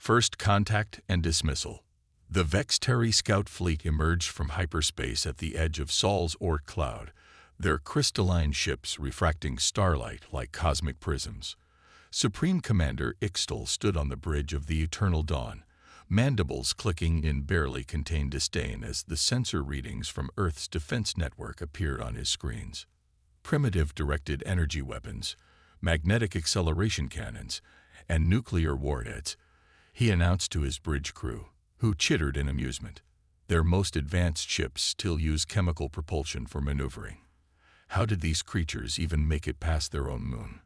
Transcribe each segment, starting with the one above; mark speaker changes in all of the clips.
Speaker 1: First contact and dismissal. The Vexteri scout fleet emerged from hyperspace at the edge of Sol's Oort cloud, their crystalline ships refracting starlight like cosmic prisms. Supreme Commander Ixtal stood on the bridge of the Eternal Dawn, mandibles clicking in barely contained disdain as the sensor readings from Earth's defense network appeared on his screens. Primitive directed energy weapons, magnetic acceleration cannons, and nuclear warheads, he announced to his bridge crew, who chittered in amusement. Their most advanced ships still use chemical propulsion for maneuvering. How did these creatures even make it past their own moon?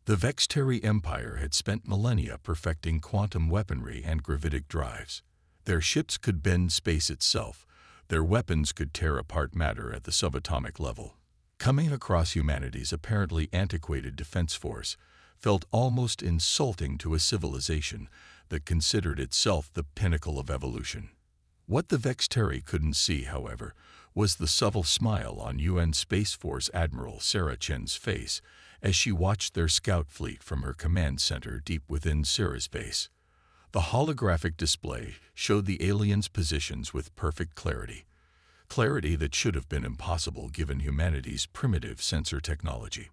Speaker 1: The Vexteri Empire had spent millennia perfecting quantum weaponry and gravitic drives. Their ships could bend space itself. Their weapons could tear apart matter at the subatomic level. Coming across humanity's apparently antiquated defense force felt almost insulting to a civilization that considered itself the pinnacle of evolution. What the Vexteri couldn't see, however, was the subtle smile on UN Space Force Admiral Sarah Chen's face as she watched their scout fleet from her command center deep within Sarah's base. The holographic display showed the aliens' positions with perfect clarity. Clarity that should have been impossible given humanity's primitive sensor technology.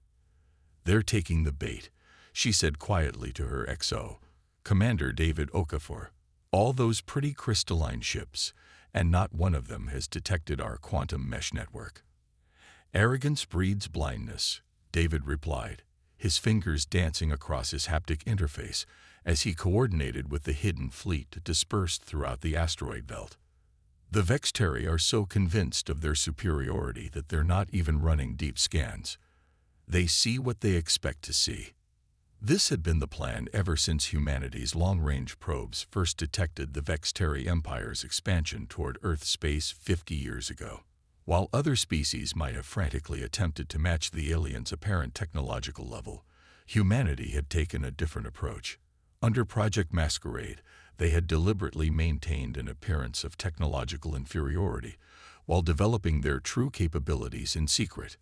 Speaker 1: "They're taking the bait," she said quietly to her XO, Commander David Okafor. "All those pretty crystalline ships, and not one of them has detected our quantum mesh network." "Arrogance breeds blindness," David replied, his fingers dancing across his haptic interface as he coordinated with the hidden fleet dispersed throughout the asteroid belt. "The Vexteri are so convinced of their superiority that they're not even running deep scans. They see what they expect to see." This had been the plan ever since humanity's long-range probes first detected the Vexteri Empire's expansion toward Earth space 50 years ago. While other species might have frantically attempted to match the aliens' apparent technological level, humanity had taken a different approach. Under Project Masquerade, they had deliberately maintained an appearance of technological inferiority while developing their true capabilities in secret.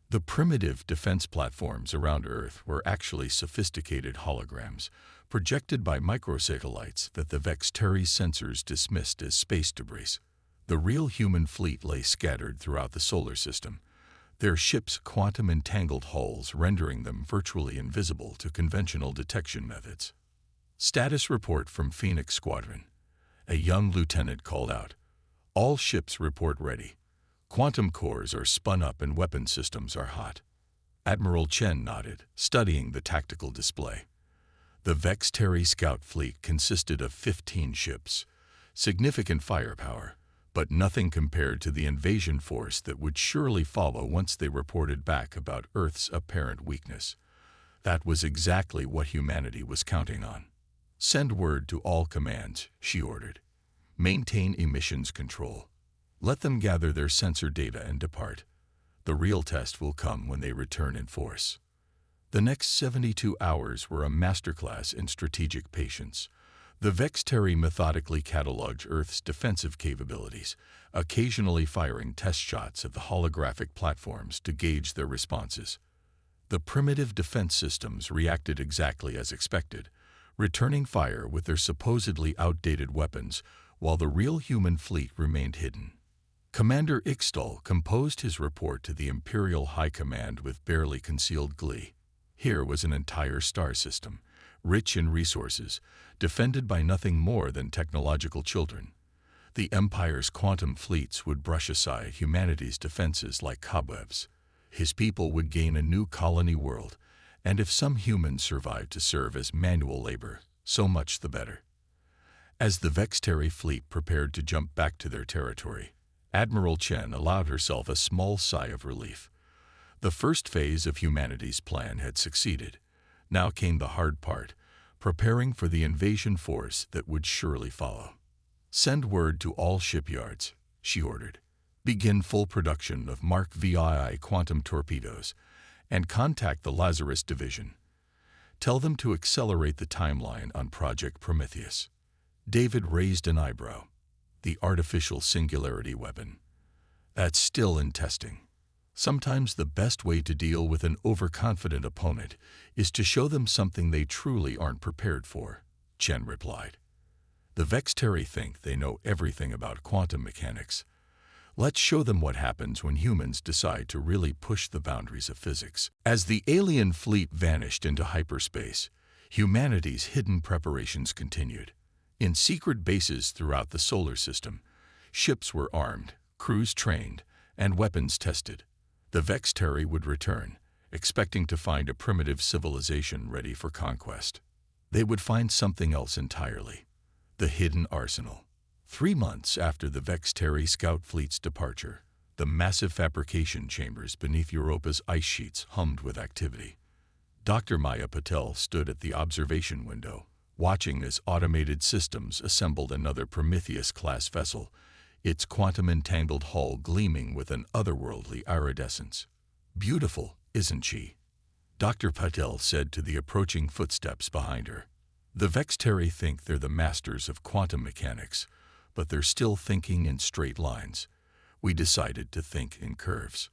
Speaker 1: The primitive defense platforms around Earth were actually sophisticated holograms, projected by microsatellites that the Vexteri sensors dismissed as space debris. The real human fleet lay scattered throughout the solar system, their ships' quantum-entangled hulls rendering them virtually invisible to conventional detection methods. Status report from Phoenix Squadron. A young lieutenant called out. "All ships report ready. Quantum cores are spun up and weapon systems are hot." Admiral Chen nodded, studying the tactical display. The Vexteri scout fleet consisted of 15 ships, significant firepower, but nothing compared to the invasion force that would surely follow once they reported back about Earth's apparent weakness. That was exactly what humanity was counting on. "Send word to all commands," she ordered. "Maintain emissions control. Let them gather their sensor data and depart. The real test will come when they return in force." The next 72 hours were a masterclass in strategic patience. The Vexteri methodically cataloged Earth's defensive capabilities, occasionally firing test shots at the holographic platforms to gauge their responses. The primitive defense systems reacted exactly as expected, returning fire with their supposedly outdated weapons, while the real human fleet remained hidden. Commander Ixtal composed his report to the Imperial High Command with barely concealed glee. Here was an entire star system, rich in resources, defended by nothing more than technological children. The Empire's quantum fleets would brush aside humanity's defenses like cobwebs. His people would gain a new colony world, and if some humans survived to serve as manual labor, so much the better. As the Vexteri fleet prepared to jump back to their territory, Admiral Chen allowed herself a small sigh of relief. The first phase of humanity's plan had succeeded. Now came the hard part, preparing for the invasion force that would surely follow. "Send word to all shipyards," she ordered. "Begin full production of Mark VII quantum torpedoes, and contact the Lazarus Division. Tell them to accelerate the timeline on Project Prometheus." David raised an eyebrow. "The artificial singularity weapon. That's still in testing. Sometimes the best way to deal with an overconfident opponent is to show them something they truly aren't prepared for." Chen replied. The Vexteri think they know everything about quantum mechanics. Let's show them what happens when humans decide to really push the boundaries of physics. As the alien fleet vanished into hyperspace, humanity's hidden preparations continued. In secret bases throughout the solar system, ships were armed, crews trained, and weapons tested. The Vexteri would return, expecting to find a primitive civilization ready for conquest. They would find something else entirely: the hidden arsenal. 3 months after the Vexteri scout fleet's departure, the massive fabrication chambers beneath Europa's ice sheets hummed with activity. Dr. Maya Patel stood at the observation window, watching as automated systems assembled another Prometheus-class vessel, its quantum-entangled hull gleaming with an otherworldly iridescence. "Beautiful, isn't she?" Dr. Patel said to the approaching footsteps behind her. The Vexteri think they're the masters of quantum mechanics, but they're still thinking in straight lines. We decided to think in curves.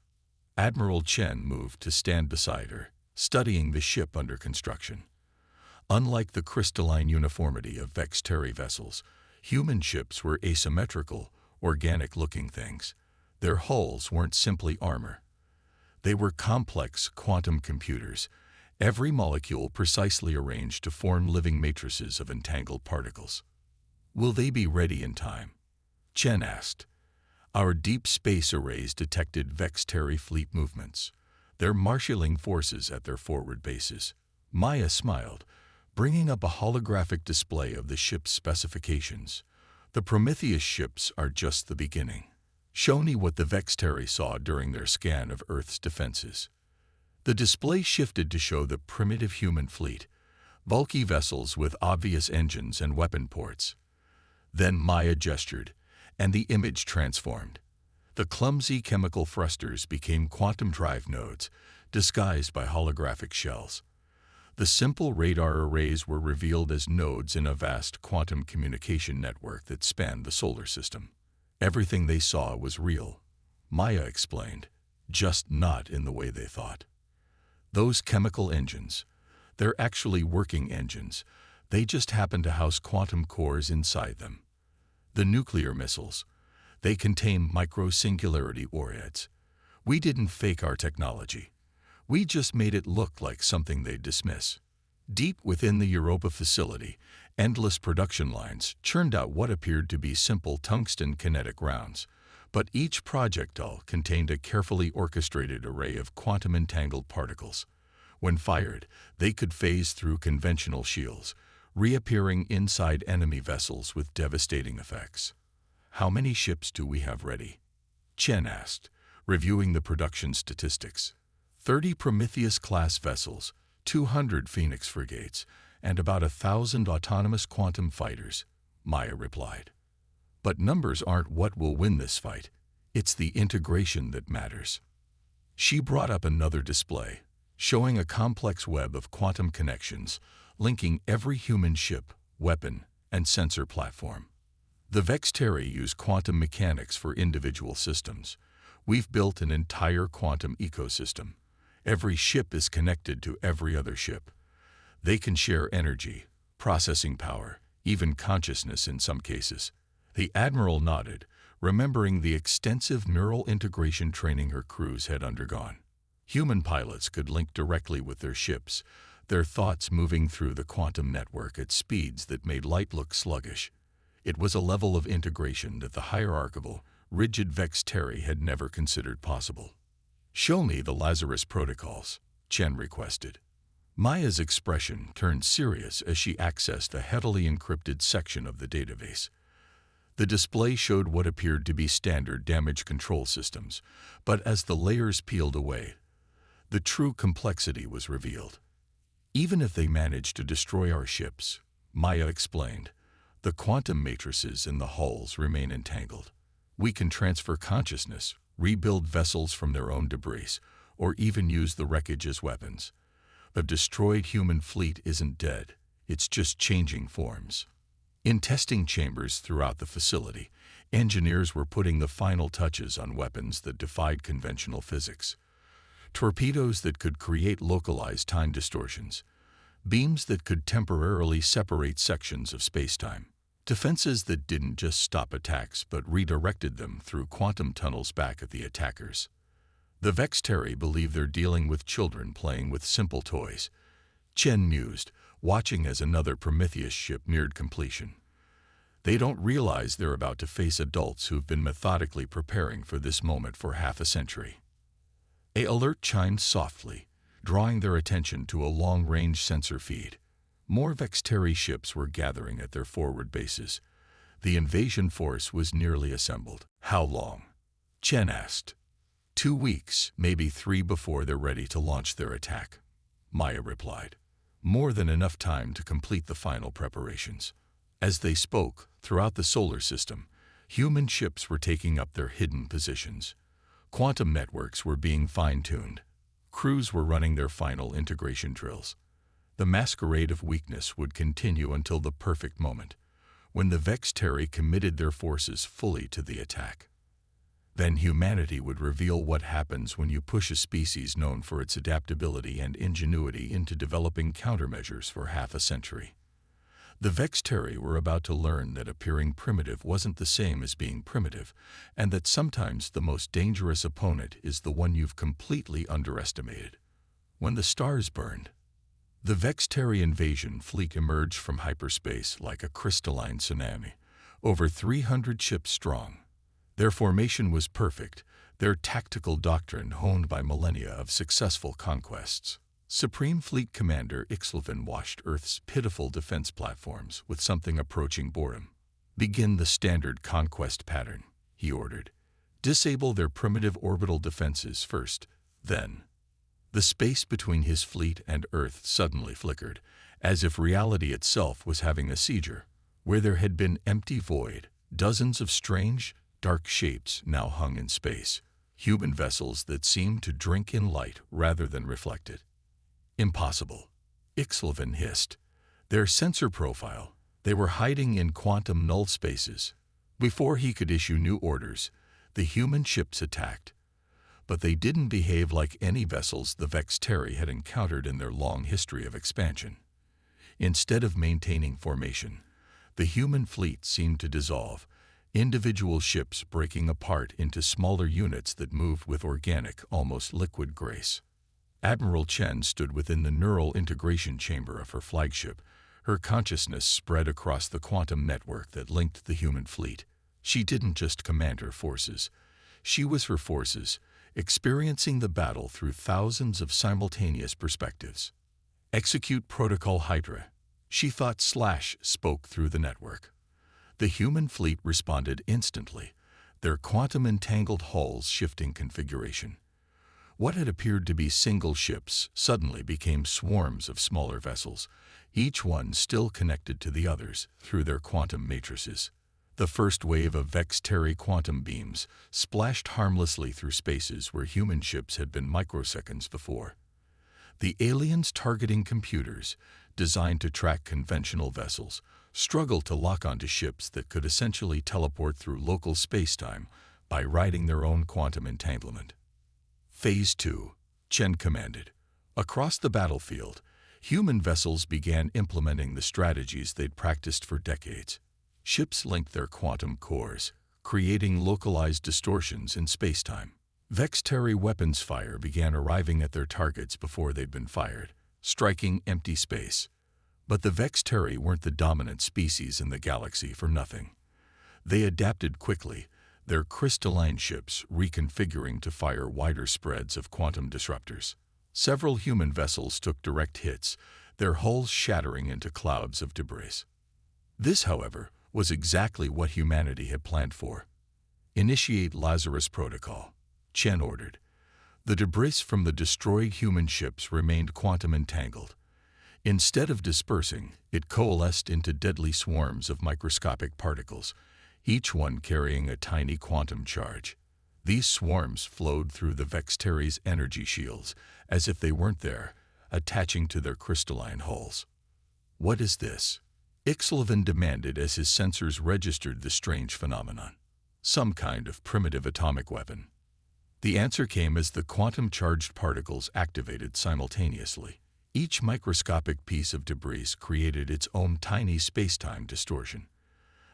Speaker 1: Admiral Chen moved to stand beside her, studying the ship under construction. Unlike the crystalline uniformity of Vexteri vessels, human ships were asymmetrical, organic-looking things. Their hulls weren't simply armor. They were complex quantum computers, every molecule precisely arranged to form living matrices of entangled particles. "Will they be ready in time?" Chen asked. "Our deep space arrays detected Vexteri fleet movements. They're marshalling forces at their forward bases." Maya smiled, bringing up a holographic display of the ship's specifications. "The Prometheus ships are just the beginning. Show me what the Vexteri saw during their scan of Earth's defenses." The display shifted to show the primitive human fleet, bulky vessels with obvious engines and weapon ports. Then Maya gestured, and the image transformed. The clumsy chemical thrusters became quantum drive nodes, disguised by holographic shells. The simple radar arrays were revealed as nodes in a vast quantum communication network that spanned the solar system. Everything they saw was real, Maya explained, just not in the way they thought. Those chemical engines, they're actually working engines. They just happen to house quantum cores inside them. The nuclear missiles, they contain micro-singularity warheads. We didn't fake our technology. We just made it look like something they'd dismiss. Deep within the Europa facility, endless production lines churned out what appeared to be simple tungsten kinetic rounds, but each projectile contained a carefully orchestrated array of quantum-entangled particles. When fired, they could phase through conventional shields, reappearing inside enemy vessels with devastating effects. "How many ships do we have ready?" Chen asked, reviewing the production statistics. 30 Prometheus-class vessels, 200 Phoenix frigates, and about 1,000 autonomous quantum fighters, Maya replied. "But numbers aren't what will win this fight. It's the integration that matters." She brought up another display, showing a complex web of quantum connections, linking every human ship, weapon, and sensor platform. The Vexteri use quantum mechanics for individual systems. We've built an entire quantum ecosystem. Every ship is connected to every other ship. They can share energy, processing power, even consciousness in some cases. The Admiral nodded, remembering the extensive neural integration training her crews had undergone. Human pilots could link directly with their ships, their thoughts moving through the quantum network at speeds that made light look sluggish. It was a level of integration that the hierarchical, rigid Vexteri had never considered possible. "Show me the Lazarus protocols," Chen requested. Maya's expression turned serious as she accessed a heavily encrypted section of the database. The display showed what appeared to be standard damage control systems, but as the layers peeled away, the true complexity was revealed. "Even if they manage to destroy our ships," Maya explained, "the quantum matrices in the hulls remain entangled. We can transfer consciousness, rebuild vessels from their own debris, or even use the wreckage as weapons. The destroyed human fleet isn't dead, it's just changing forms." In testing chambers throughout the facility, engineers were putting the final touches on weapons that defied conventional physics. Torpedoes that could create localized time distortions, beams that could temporarily separate sections of spacetime. Defenses that didn't just stop attacks but redirected them through quantum tunnels back at the attackers. The Vexteri believe they're dealing with children playing with simple toys. Chen mused, watching as another Prometheus ship neared completion. They don't realize they're about to face adults who've been methodically preparing for this moment for half a century. An alert chimed softly, drawing their attention to a long-range sensor feed. More Vexteri ships were gathering at their forward bases. The invasion force was nearly assembled. How long? Chen asked. 2 weeks, maybe 3 before they're ready to launch their attack, Maya replied. More than enough time to complete the final preparations. As they spoke, throughout the solar system, human ships were taking up their hidden positions. Quantum networks were being fine-tuned. Crews were running their final integration drills. The masquerade of weakness would continue until the perfect moment, when the Vexteri committed their forces fully to the attack. Then humanity would reveal what happens when you push a species known for its adaptability and ingenuity into developing countermeasures for half a century. The Vexteri were about to learn that appearing primitive wasn't the same as being primitive, and that sometimes the most dangerous opponent is the one you've completely underestimated. When the stars burned, the Vexteri invasion fleet emerged from hyperspace like a crystalline tsunami, over 300 ships strong. Their formation was perfect, their tactical doctrine honed by millennia of successful conquests. Supreme Fleet Commander Ixlvin washed Earth's pitiful defense platforms with something approaching boredom. Begin the standard conquest pattern, he ordered. Disable their primitive orbital defenses first, then. The space between his fleet and Earth suddenly flickered, as if reality itself was having a seizure. Where there had been empty void, dozens of strange, dark shapes now hung in space, human vessels that seemed to drink in light rather than reflect it. Impossible, Ixlvin hissed. Their sensor profile, they were hiding in quantum null spaces. Before he could issue new orders, the human ships attacked. But they didn't behave like any vessels the Vexteri had encountered in their long history of expansion. Instead of maintaining formation, the human fleet seemed to dissolve, individual ships breaking apart into smaller units that moved with organic, almost liquid grace. Admiral Chen stood within the neural integration chamber of her flagship, her consciousness spread across the quantum network that linked the human fleet. She didn't just command her forces. She was her forces, experiencing the battle through thousands of simultaneous perspectives. Execute Protocol Hydra, she thought. Spoke through the network. The human fleet responded instantly, their quantum-entangled hulls shifting configuration. What had appeared to be single ships suddenly became swarms of smaller vessels, each one still connected to the others through their quantum matrices. The first wave of Vexteri quantum beams splashed harmlessly through spaces where human ships had been microseconds before. The aliens' targeting computers, designed to track conventional vessels, struggled to lock onto ships that could essentially teleport through local spacetime by riding their own quantum entanglement. Phase 2, Chen commanded. Across the battlefield, human vessels began implementing the strategies they'd practiced for decades. Ships linked their quantum cores, creating localized distortions in spacetime. Vexteri weapons fire began arriving at their targets before they'd been fired, striking empty space. But the Vexteri weren't the dominant species in the galaxy for nothing. They adapted quickly, their crystalline ships reconfiguring to fire wider spreads of quantum disruptors. Several human vessels took direct hits, their hulls shattering into clouds of debris. This, however, was exactly what humanity had planned for. Initiate Lazarus Protocol, Chen ordered. The debris from the destroyed human ships remained quantum entangled. Instead of dispersing, it coalesced into deadly swarms of microscopic particles, each one carrying a tiny quantum charge. These swarms flowed through the Vexteri's energy shields, as if they weren't there, attaching to their crystalline hulls. What is this? Ixlvin demanded as his sensors registered the strange phenomenon. Some kind of primitive atomic weapon. The answer came as the quantum-charged particles activated simultaneously. Each microscopic piece of debris created its own tiny space-time distortion.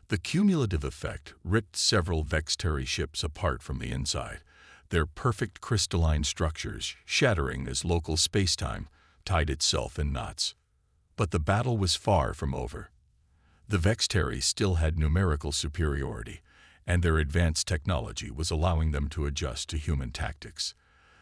Speaker 1: The cumulative effect ripped several Vexteri ships apart from the inside, their perfect crystalline structures shattering as local space-time tied itself in knots. But the battle was far from over. The Vexteri still had numerical superiority, and their advanced technology was allowing them to adjust to human tactics.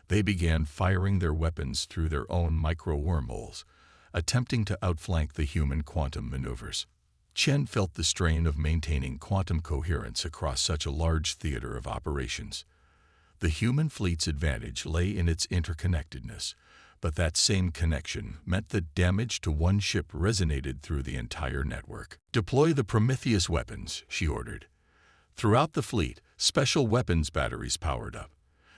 Speaker 1: They began firing their weapons through their own micro-wormholes, attempting to outflank the human quantum maneuvers. Chen felt the strain of maintaining quantum coherence across such a large theater of operations. The human fleet's advantage lay in its interconnectedness, but that same connection meant that damage to one ship resonated through the entire network. "Deploy the Prometheus weapons," she ordered. Throughout the fleet, special weapons batteries powered up.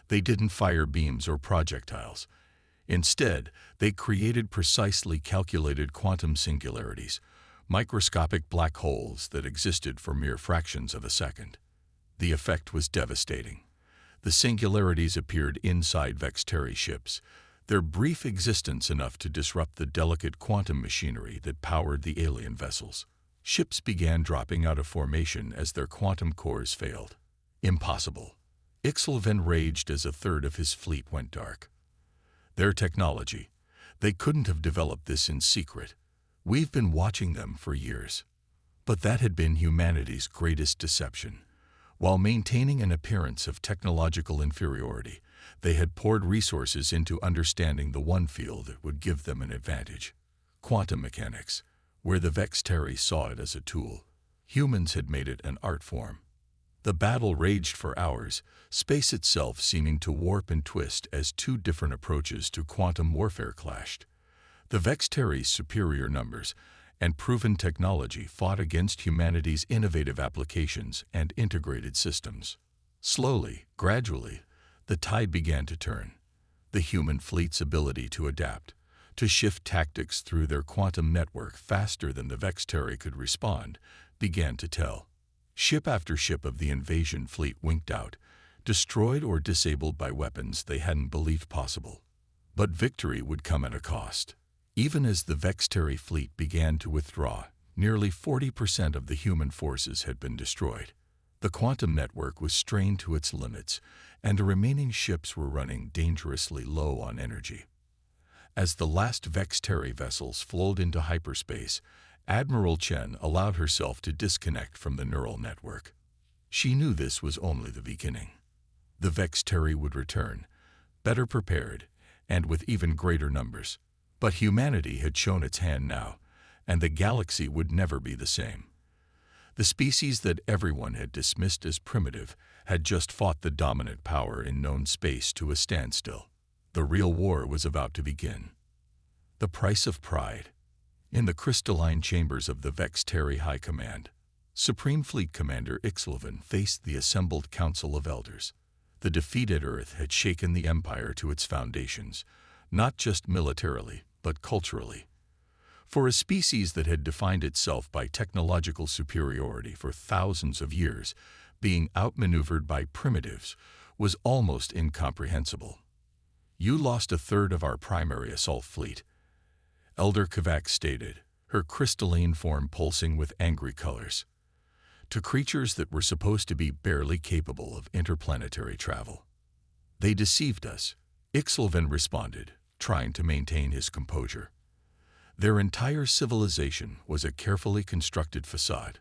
Speaker 1: They didn't fire beams or projectiles. Instead, they created precisely calculated quantum singularities, microscopic black holes that existed for mere fractions of a second. The effect was devastating. The singularities appeared inside Vexteri ships, their brief existence enough to disrupt the delicate quantum machinery that powered the alien vessels. Ships began dropping out of formation as their quantum cores failed. Impossible. Ixelven raged as a third of his fleet went dark. Their technology. They couldn't have developed this in secret. We've been watching them for years. But that had been humanity's greatest deception. While maintaining an appearance of technological inferiority, they had poured resources into understanding the one field that would give them an advantage: quantum mechanics, where the Vexteri saw it as a tool. Humans had made it an art form. The battle raged for hours, space itself seeming to warp and twist as two different approaches to quantum warfare clashed. The Vexteri's superior numbers and proven technology fought against humanity's innovative applications and integrated systems. Slowly, gradually, the tide began to turn. The human fleet's ability to adapt, to shift tactics through their quantum network faster than the Vexteri could respond, began to tell. Ship after ship of the invasion fleet winked out, destroyed or disabled by weapons they hadn't believed possible. But victory would come at a cost. Even as the Vexteri fleet began to withdraw, nearly 40% of the human forces had been destroyed. The quantum network was strained to its limits, and the remaining ships were running dangerously low on energy. As the last Vexteri vessels flowed into hyperspace, Admiral Chen allowed herself to disconnect from the neural network. She knew this was only the beginning. The Vexteri would return, better prepared, and with even greater numbers. But humanity had shown its hand now, and the galaxy would never be the same. The species that everyone had dismissed as primitive had just fought the dominant power in known space to a standstill. The real war was about to begin. The price of pride. In the crystalline chambers of the Vexteri High Command, Supreme Fleet Commander Ixelven faced the assembled Council of Elders. The defeated Earth had shaken the Empire to its foundations, not just militarily, but culturally. For a species that had defined itself by technological superiority for thousands of years, being outmaneuvered by primitives was almost incomprehensible. "You lost a third of our primary assault fleet," Elder Kavak stated, her crystalline form pulsing with angry colors. To creatures that were supposed to be barely capable of interplanetary travel. "They deceived us," Ixelven responded, trying to maintain his composure. Their entire civilization was a carefully constructed facade.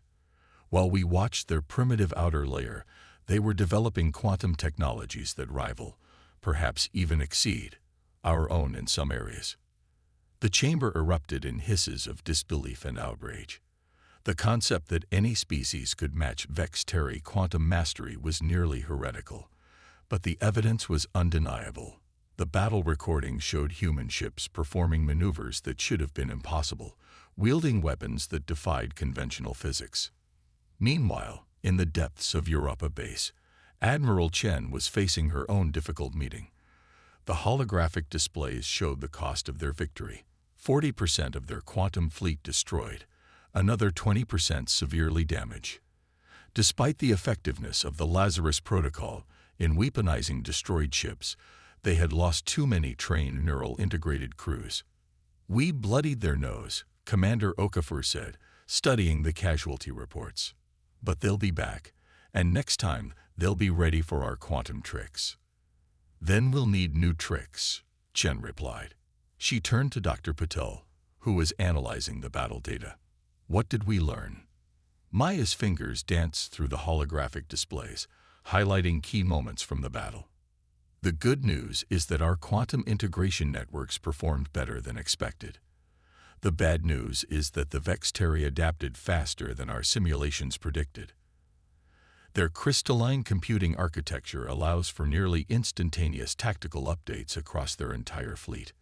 Speaker 1: While we watched their primitive outer layer, they were developing quantum technologies that rival, perhaps even exceed, our own in some areas. The chamber erupted in hisses of disbelief and outrage. The concept that any species could match Vexteri quantum mastery was nearly heretical, but the evidence was undeniable. The battle recordings showed human ships performing maneuvers that should have been impossible, wielding weapons that defied conventional physics. Meanwhile, in the depths of Europa Base, Admiral Chen was facing her own difficult meeting. The holographic displays showed the cost of their victory: 40% of their quantum fleet destroyed, another 20% severely damaged. Despite the effectiveness of the Lazarus Protocol in weaponizing destroyed ships, they had lost too many trained neural integrated crews. "We bloodied their nose," Commander Okafor said, studying the casualty reports. "But they'll be back, and next time they'll be ready for our quantum tricks." "Then we'll need new tricks," Chen replied. She turned to Dr. Patel, who was analyzing the battle data. "What did we learn?" Maya's fingers danced through the holographic displays, highlighting key moments from the battle. "The good news is that our quantum integration networks performed better than expected. The bad news is that the Vexteri adapted faster than our simulations predicted. Their crystalline computing architecture allows for nearly instantaneous tactical updates across their entire fleet."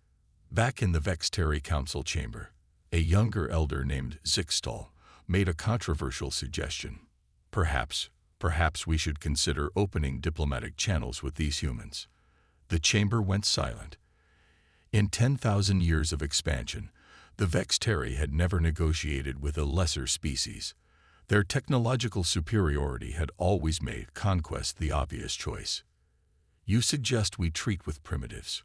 Speaker 1: Back in the Vexteri Council chamber, a younger elder named Zixtal made a controversial suggestion. Perhaps we should consider opening diplomatic channels with these humans." The chamber went silent. In 10,000 years of expansion, the Vexteri had never negotiated with a lesser species. Their technological superiority had always made conquest the obvious choice. "You suggest we treat with primitives?"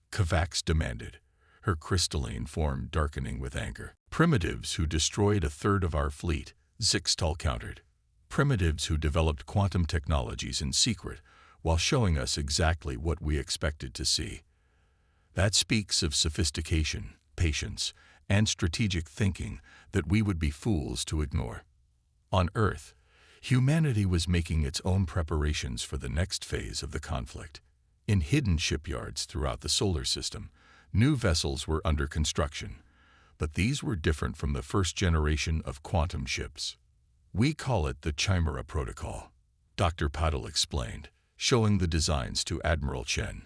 Speaker 1: Kavax demanded, her crystalline form darkening with anger. "Primitives who destroyed a third of our fleet," Zixtal countered. "Primitives who developed quantum technologies in secret while showing us exactly what we expected to see. That speaks of sophistication, patience, and strategic thinking that we would be fools to ignore." On Earth, humanity was making its own preparations for the next phase of the conflict. In hidden shipyards throughout the solar system, new vessels were under construction, but these were different from the first generation of quantum ships. "We call it the Chimera Protocol," Dr. Patel explained, showing the designs to Admiral Chen.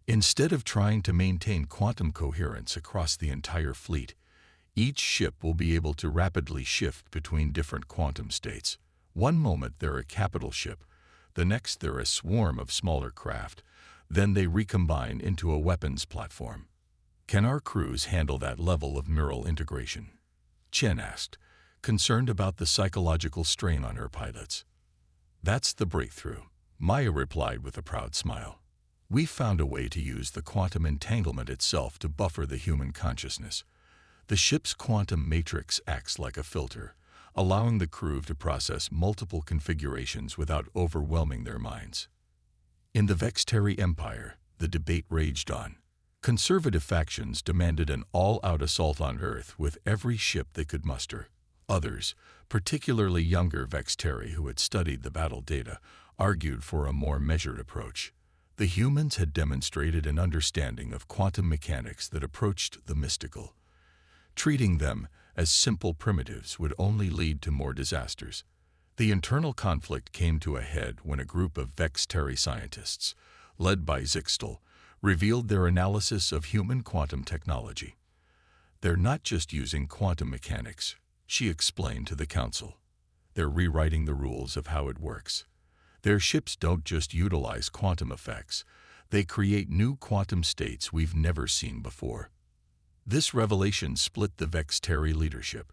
Speaker 1: "Instead of trying to maintain quantum coherence across the entire fleet, each ship will be able to rapidly shift between different quantum states. One moment they're a capital ship, the next they're a swarm of smaller craft, then they recombine into a weapons platform." "Can our crews handle that level of neural integration?" Chen asked, concerned about the psychological strain on her pilots. "That's the breakthrough," Maya replied with a proud smile. "We found a way to use the quantum entanglement itself to buffer the human consciousness. The ship's quantum matrix acts like a filter, allowing the crew to process multiple configurations without overwhelming their minds." In the Vexteri Empire, the debate raged on. Conservative factions demanded an all-out assault on Earth with every ship they could muster. Others, particularly younger Vexteri who had studied the battle data, argued for a more measured approach. The humans had demonstrated an understanding of quantum mechanics that approached the mystical. Treating them as simple primitives would only lead to more disasters. The internal conflict came to a head when a group of Vexteri scientists, led by Zixtal, revealed their analysis of human quantum technology. "They're not just using quantum mechanics," she explained to the council. "They're rewriting the rules of how it works. Their ships don't just utilize quantum effects, they create new quantum states we've never seen before." This revelation split the Vexteri leadership.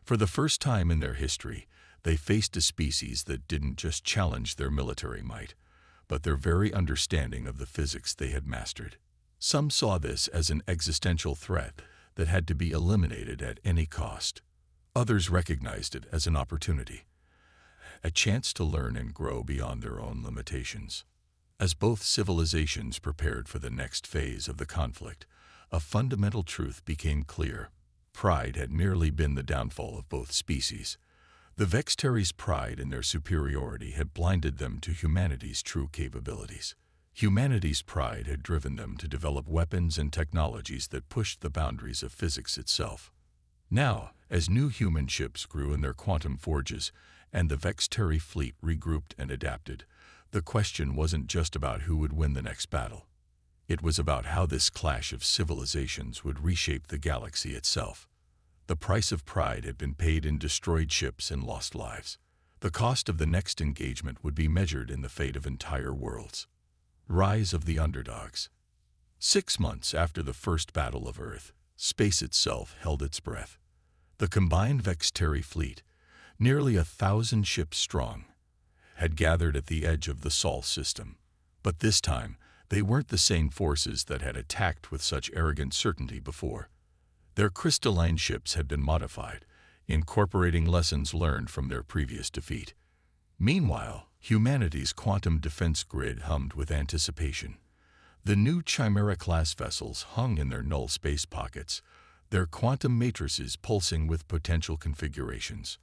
Speaker 1: For the first time in their history, they faced a species that didn't just challenge their military might, but their very understanding of the physics they had mastered. Some saw this as an existential threat that had to be eliminated at any cost. Others recognized it as an opportunity, a chance to learn and grow beyond their own limitations. As both civilizations prepared for the next phase of the conflict, a fundamental truth became clear. Pride had nearly been the downfall of both species. The Vexteri's pride in their superiority had blinded them to humanity's true capabilities. Humanity's pride had driven them to develop weapons and technologies that pushed the boundaries of physics itself. Now, as new human ships grew in their quantum forges and the Vexteri fleet regrouped and adapted, the question wasn't just about who would win the next battle. It was about how this clash of civilizations would reshape the galaxy itself. The price of pride had been paid in destroyed ships and lost lives. The cost of the next engagement would be measured in the fate of entire worlds. Rise of the underdogs. 6 months after the first battle of Earth, space itself held its breath. The combined Vexteri fleet, nearly 1,000 ships strong, had gathered at the edge of the Sol system. But this time, they weren't the same forces that had attacked with such arrogant certainty before. Their crystalline ships had been modified, incorporating lessons learned from their previous defeat. Meanwhile, humanity's quantum defense grid hummed with anticipation. The new Chimera-class vessels hung in their null space pockets, their quantum matrices pulsing with potential configurations.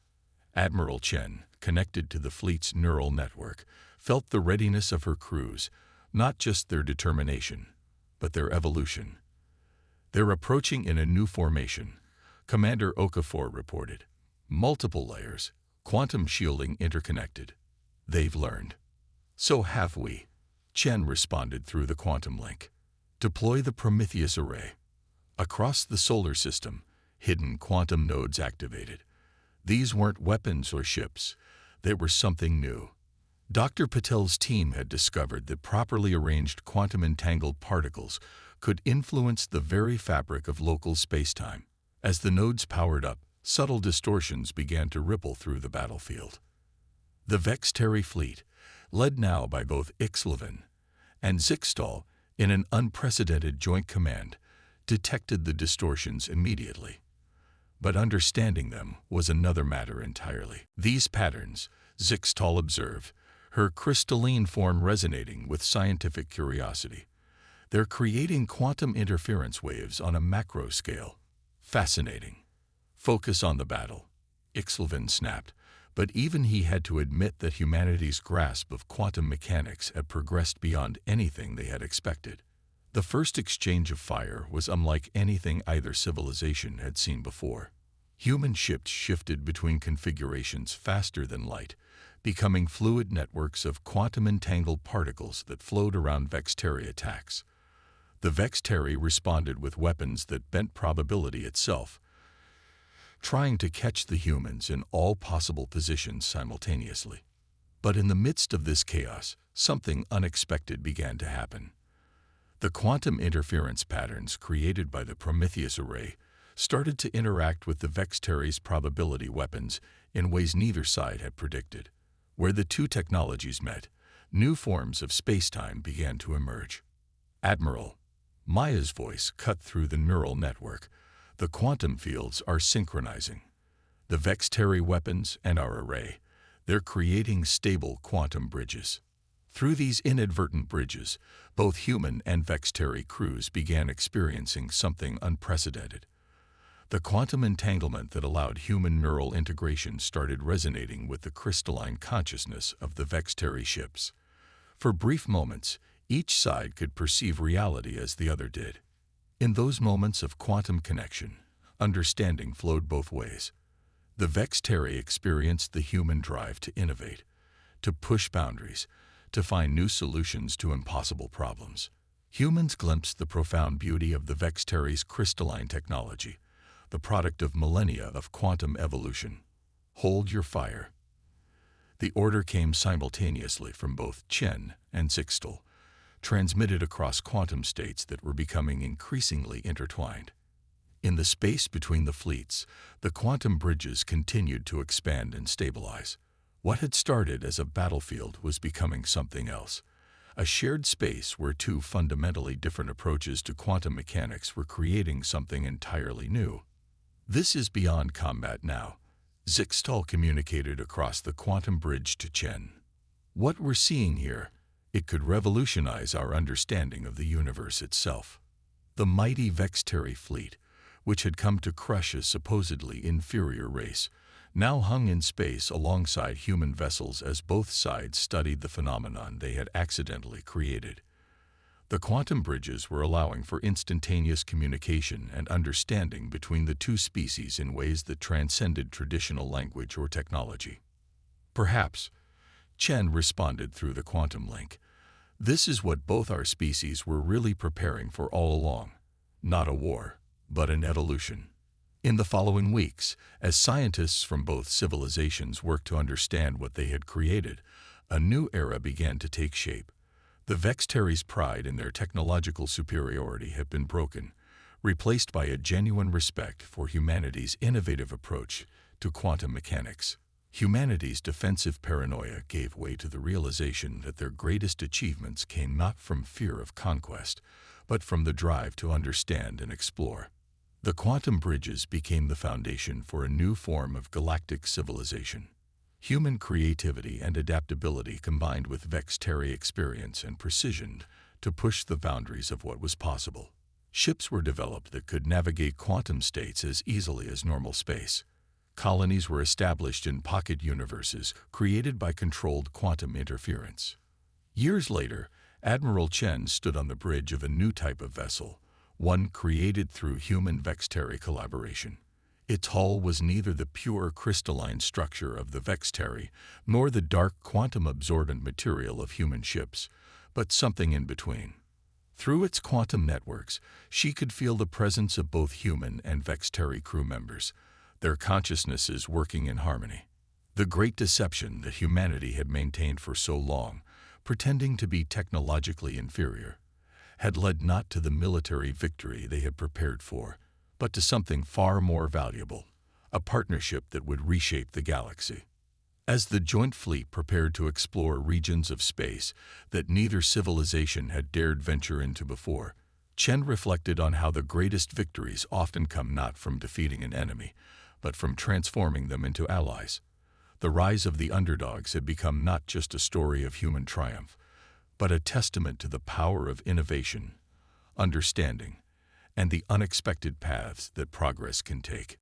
Speaker 1: Admiral Chen, connected to the fleet's neural network, felt the readiness of her crews, not just their determination, but their evolution. "They're approaching in a new formation," Commander Okafor reported. "Multiple layers, quantum shielding interconnected. They've learned." "So have we," Chen responded through the quantum link. "Deploy the Prometheus array." Across the solar system, hidden quantum nodes activated. These weren't weapons or ships. They were something new. Dr. Patel's team had discovered that properly arranged quantum-entangled particles could influence the very fabric of local spacetime. As the nodes powered up, subtle distortions began to ripple through the battlefield. The Vexteri fleet, led now by both Ixlevin and Zixtal in an unprecedented joint command, detected the distortions immediately. But understanding them was another matter entirely. These patterns, Zixtal observed, her crystalline form resonating with scientific curiosity. They're creating quantum interference waves on a macro scale. Fascinating. "Focus on the battle," Ixlevin snapped, but even he had to admit that humanity's grasp of quantum mechanics had progressed beyond anything they had expected. The first exchange of fire was unlike anything either civilization had seen before. Human ships shifted between configurations faster than light, becoming fluid networks of quantum-entangled particles that flowed around Vexteri attacks. The Vexteri responded with weapons that bent probability itself, trying to catch the humans in all possible positions simultaneously. But in the midst of this chaos, something unexpected began to happen. The quantum interference patterns created by the Prometheus array started to interact with the Vexteri's probability weapons in ways neither side had predicted. Where the two technologies met, new forms of spacetime began to emerge. "Admiral," Maya's voice cut through the neural network, "the quantum fields are synchronizing. The Vexteri weapons and our array, they're creating stable quantum bridges." Through these inadvertent bridges, both human and Vexteri crews began experiencing something unprecedented. The quantum entanglement that allowed human neural integration started resonating with the crystalline consciousness of the Vexteri ships. For brief moments, each side could perceive reality as the other did. In those moments of quantum connection, understanding flowed both ways. The Vexteri experienced the human drive to innovate, to push boundaries, to find new solutions to impossible problems. Humans glimpsed the profound beauty of the Vexteri's crystalline technology, the product of millennia of quantum evolution. "Hold your fire." The order came simultaneously from both Chen and Zixtal, transmitted across quantum states that were becoming increasingly intertwined. In the space between the fleets, the quantum bridges continued to expand and stabilize. What had started as a battlefield was becoming something else, a shared space where two fundamentally different approaches to quantum mechanics were creating something entirely new. "This is beyond combat now," Zixtal communicated across the quantum bridge to Chen. "What we're seeing here, it could revolutionize our understanding of the universe itself." The mighty Vexteri fleet, which had come to crush a supposedly inferior race, now hung in space alongside human vessels as both sides studied the phenomenon they had accidentally created. The quantum bridges were allowing for instantaneous communication and understanding between the two species in ways that transcended traditional language or technology. "Perhaps," Chen responded through the quantum link, "this is what both our species were really preparing for all along. Not a war, but an evolution." In the following weeks, as scientists from both civilizations worked to understand what they had created, a new era began to take shape. The Vexteri's pride in their technological superiority had been broken, replaced by a genuine respect for humanity's innovative approach to quantum mechanics. Humanity's defensive paranoia gave way to the realization that their greatest achievements came not from fear of conquest, but from the drive to understand and explore. The quantum bridges became the foundation for a new form of galactic civilization. Human creativity and adaptability combined with Vextari experience and precision to push the boundaries of what was possible. Ships were developed that could navigate quantum states as easily as normal space. Colonies were established in pocket universes created by controlled quantum interference. Years later, Admiral Chen stood on the bridge of a new type of vessel, one created through human Vextari collaboration. Its hull was neither the pure crystalline structure of the Vextari nor the dark quantum-absorbent material of human ships, but something in between. Through its quantum networks, she could feel the presence of both human and Vextari crew members, their consciousnesses working in harmony. The great deception that humanity had maintained for so long, pretending to be technologically inferior, had led not to the military victory they had prepared for, but to something far more valuable, a partnership that would reshape the galaxy. As the joint fleet prepared to explore regions of space that neither civilization had dared venture into before, Chen reflected on how the greatest victories often come not from defeating an enemy, but from transforming them into allies. The rise of the underdogs had become not just a story of human triumph, but a testament to the power of innovation, understanding, and the unexpected paths that progress can take.